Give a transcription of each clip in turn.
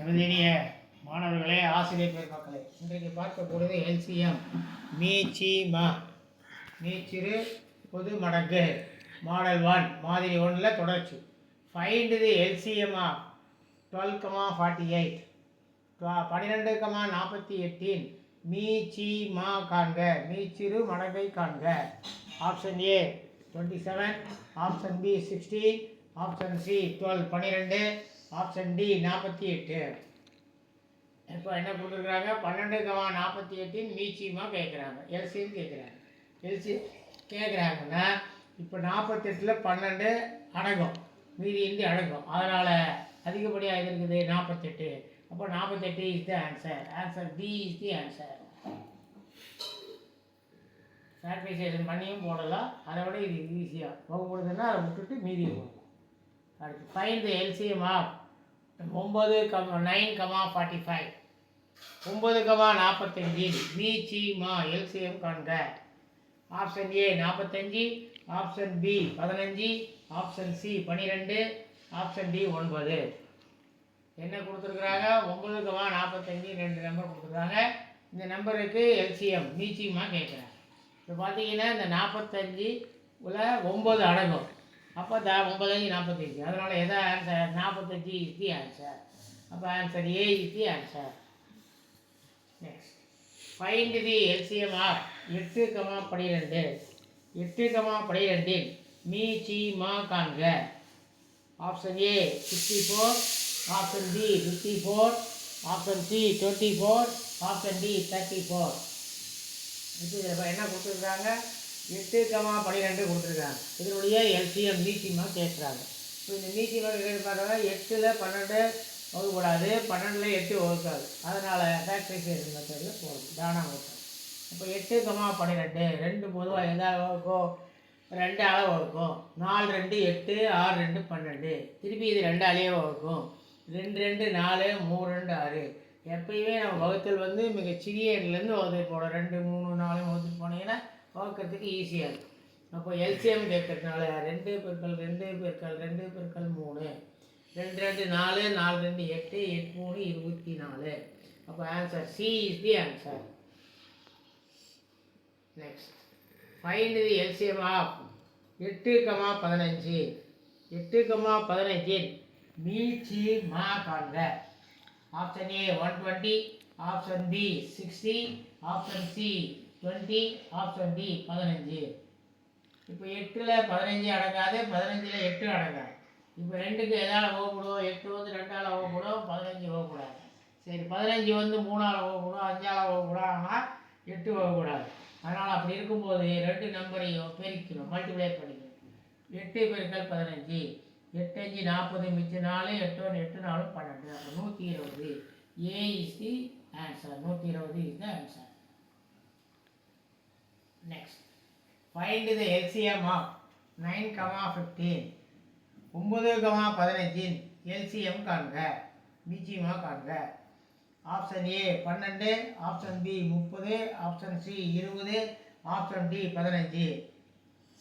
எனதினிய மாணவர்களே, ஆசிரியர் பெருமக்களே, இன்றைக்கு பார்க்கக்கூடியது எல்சிஎம் மீச்சிறு பொது மடங்கு மாடல் 1 மாதிரி 1 தொடர்ச்சி. ஃபைண்ட் தி எல்சிஎம் ஆஃப் 12,48 12,48 மீ காண்க. மீச்சிறு மடங்கை காண்க. Option A 27, option B 16, option C 12 12, option D 48. இப்போ என்ன கொடுத்துருக்குறாங்க? 12,48 மீச்சிமா கேட்குறாங்க. எல்சிஎம் கேட்குறாங்க. எல்சிஎம் கேட்குறாங்கன்னா இப்போ 48ல் 12 அடங்கும், மீதி இந்தி அடங்கும். அதனால் அதிகப்படியாக இது இருக்குது 48. அப்போ 48 is the answer. Answer D is the answer. Factorisation பண்ணியும் போடலாம். அதை விட இது ஈஸியாக வகுப்படுதுன்னா அதை விட்டுட்டு மீதி போடலாம். அடுத்து ஃபைண்ட் தி எல்சிஎம் ஆஃப் 9,45 9,45 மீச்சிமா எல்சிஎம் காண்க. Option A 45, option B 15, option C 12, option D 9. என்ன கொடுத்துருக்குறாங்க? 9,45 2 நம்பர் கொடுத்துருக்காங்க. இந்த நம்பருக்கு எல்சிஎம் மீச்சிமா கேட்குறாங்க. இப்போ பார்த்தீங்கன்னா இந்த 45 உள்ள 9 அடங்கும். அப்போ 9 5 45. அதனால் எதா ஆன்சர்? 45 is the answer. அப்போ answer A is the answer. Next find the LCM of 8,12 8,12 மீச்சிமா காண்க. Option A 64, option B 54, option C 24, option D 34. இப்போ இதில் என்ன கொடுத்துருக்காங்க? 8,12 கொடுத்துருக்காங்க. இதனுடைய எல்சிஎம் மீச்சிமா கேட்குறாங்க. இப்போ இந்த மீச்சிமா கேட்குறாங்க. 8ல் 12 வகுக்கூடாது, 12ல் 8 வகுக்காது. அதனால் ஃபேக்டரைசேஷன் மெத்தடில் போகும், தானா வகுக்கும். இப்போ 8,12 2 பொதுவாக எதாவது வகுக்கும்? 2 ஆல் வகுக்கும். 4 2 8, 6 2 12. திருப்பி இது 2 ஆலேயே வகுக்கும். 2 2 4, 3 2 6. எப்பயுமே நம்ம வகுத்தல் மிகச்சிறிய எண்ணிலேருந்து வகுத்து போடும். 2 3 4 வகுத்துட்டு போனீங்கன்னா வகுக்கிறதுக்கு ஈஸியாக இருக்கும். அப்போ எல்சிஎம் கேட்கறதுனால 2 × 2 × 2 × 3 2 2 4 4 2 8 8 3 24. அப்போ answer C is the answer. Next find the LCM of 8,15 8,15 மீச்சிமா காண்க. Option A 120, option B 60, option C 20, option D 15. இப்போ 8ல் 15 அடங்காது, 15ல் 8 அடங்காது. இப்போ 2க்கு எதால் வகுப்படும்? 8 2 ஆல் வகுப்படும், 15 வகுப்படாது. சரி, 15 3 ஆல் வகுப்படும், 5 ஆல் வகுப்படும். ஆனால் 8 வகுப்படாது. அதனால் அப்படி இருக்கும்போது 2 நம்பரையும் பெருக்கணும், மல்டிப்ளை பண்ணிக்கணும். 8 × 15 8 5 40, மிச்சம் 4, 8 1 8 4 12. அப்போ 120. A is the answer. 120 is the answer. Next find the LCM of 9,15 9,15 LCM காண்க. மீச்சிமா காண்க. Option A 12, option B 30, option C 20, option D 15.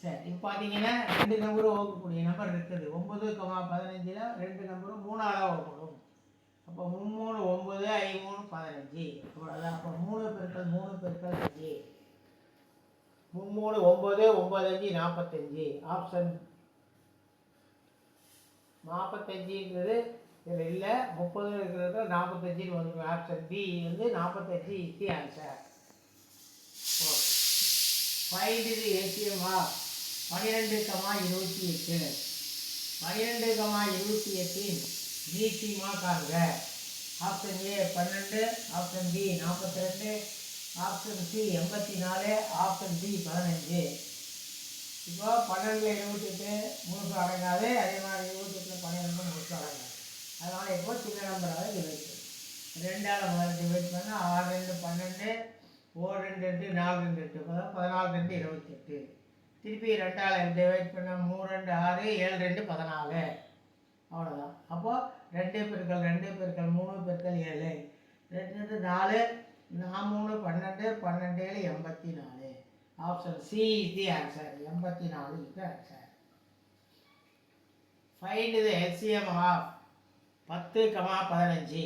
சரி, இப்போ பார்த்தீங்கன்னா 2 நம்பரும் வகுக்கக்கூடிய நம்பர் இருக்குது. 9,15ல் 2 நம்பரும் 3 ஆல் வகுப்படும். அப்போ 3 3 9, 5 3 15. அவ்வளோதான். அப்போ 3 × 3 × 5 3 3 9 9 5 45. ஆப்ஷன் 45ங்கிறது இதில் இல்லை, 30 இருக்கிறது 45 வந்துடும். Option B 45 is the answer. Okay. Find the LCM of 12,28 12,28 மீச்சிமா காண்க. Option A 12, option B 42, option C 84, option D 15. இப்போ 12ல் 28 முழுசு அடங்காது, அதே மாதிரி 28ல் 12 முழுசு அடங்காது. அதனால் இப்போ சின்ன நம்பராக டிவைட் பண்ணும். 2 ஆல் முதல்ல டிவைட் பண்ணால் 6 2 12, 4 2 2 4 2 8, 14 2 28. திருப்பி 2 ஆல் டிவைட் பண்ணால் 3 2 6, 7 2 14. அவ்வளோதான். அப்போது 2 × 2 × 3 × 7 2 4 4 3 12 12 7 84. Option C is the answer. 84 is the answer. Find the LCM of 10,15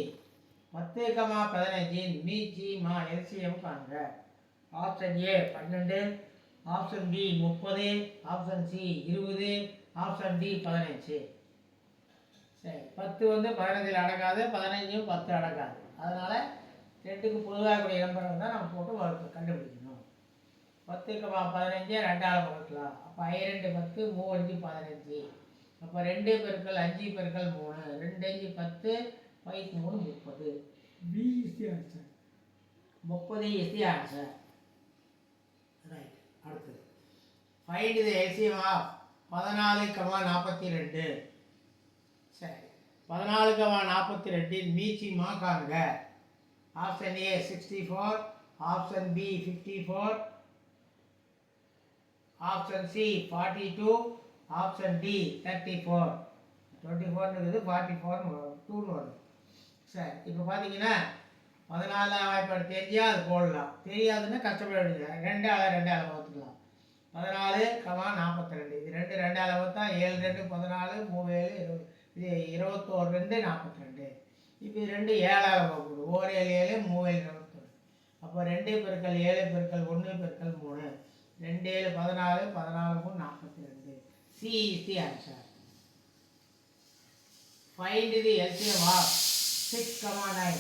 10,15 மீச்சி மா எல்சிஎம் காண்க. Option A 12, option B 30, option C 20, option D 15. சரி, 10 வந்து 15 அடங்காது, 15 10 அடங்காது. அதனால் ரெண்டுக்கு பொதுவாக கூடிய நம்பரை தான் நம்ம போட்டு கண்டுபிடிக்கணும். 10,15 ரெண்டால் வகுக்கலாம். அப்போ 2 10, 3 5 15. அப்போ 2 பெருக்கல் 5 பெருக்கல் 3, 2 5 10, 5 3 30. B is the answer. 30 is the answer. Right. அடுத்தது find the LCM of 14,42. சரி, 14,42 மீச்சிமா காண்க. Option A 64, option B 54, option C 42, option D 34. 24 44 2 வரும். சரி, இப்போ பார்த்தீங்கன்னா 14 வாய்ப்பாடு தெரிஞ்சால் அது போடலாம், தெரியாதுன்னா கஷ்டப்பட வேண்டியது. 2 ஆல் வகுத்துக்கலாம். 14,42 இது 2 2ஆல் வகுத்தா 7 2 14, 3 7 இது 21 2 42. இப்போ இது 2 7ஆல் வகுக்கணும். 1 7 7 3 7 21. அப்போ 2 பெருக்கல் 7 பெருக்கல் 1 பெருக்கல் 3, 2 7 14, 14 3 42. C is the answer. Find the LCM of 6,9.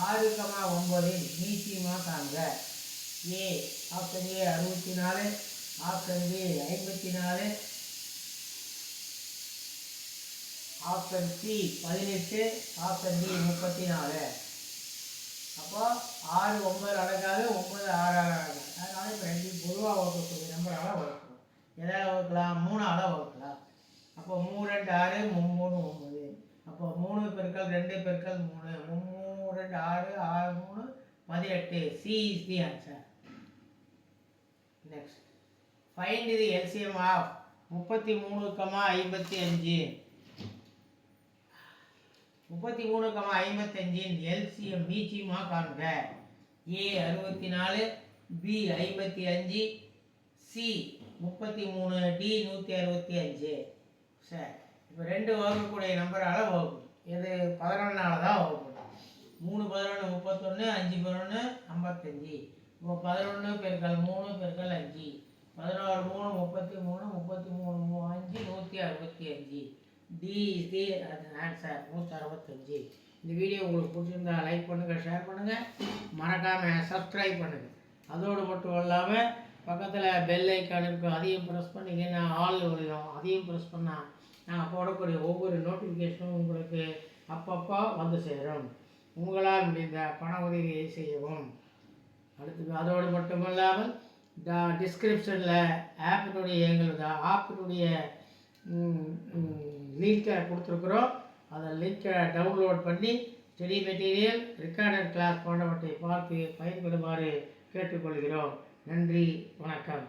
6,9 மீச்சிமா காண்க. A option A 64, option B 54, option C 18, option D 34. அப்போ 6 9 அடங்காது, 9 6 அடங்காது. அதனால் இப்போ 2 பொதுவாக வகுக்கக்கூடிய நம்பரால் வகுக்கணும். எதால் வகுக்கலாம்? 3ஆல் வகுக்கலாம். அப்போ 3 2 6, 3 9. அப்போ 3 பெருக்கல் 2 பெருக்கல் 3, 3 2 6, 6 3 18. C is the answer. Next find the LCM of 33,55. 33,55 LCM மீச்சிமா காண்க. A 64, B 55, C 33, D 165. சரி, இப்போ 2 வகுக்கக்கூடிய நம்பரால் வகுக்கணும். இது 11ஆல் தான் வகுக்கணும். 3 11 31, 5 11 55. இப்போ 11 பெருக்கல் 3 பெருக்கல் 5, 11 3 33, 33 5 165. D is the answer. 165. இந்த வீடியோ உங்களுக்கு பிடிச்சிருந்தா லைக் பண்ணுங்கள், ஷேர் பண்ணுங்கள், மறக்காமல் சப்ஸ்கிரைப் பண்ணுங்கள். அதோடு மட்டும் இல்லாமல் பக்கத்தில் பெல் ஐக்கான் இருக்கும், அதையும் ப்ரெஸ் பண்ணிங்கன்னா ஆல் வரும். அதையும் ப்ரெஸ் பண்ணால் நான் போடக்கூடிய ஒவ்வொரு நோட்டிஃபிகேஷனும் உங்களுக்கு அப்பப்போ வந்து சேரும். உங்களால் முடிந்த பண உதவியை செய்யவும். அடுத்தது அதோடு மட்டுமல்லாமல் டிஸ்கிரிப்ஷனில் எங்களோட ஆப்பினுடைய லிங்கை கொடுத்துருக்குறோம். அதை லிங்கை டவுன்லோட் பண்ணி ஸ்டடி மெட்டீரியல், ரெக்கார்டட் கிளாஸ் போன்றவற்றை பார்த்து பயன்பெறுமாறு கேட்டுக்கொள்கிறோம். நன்றி, வணக்கம்.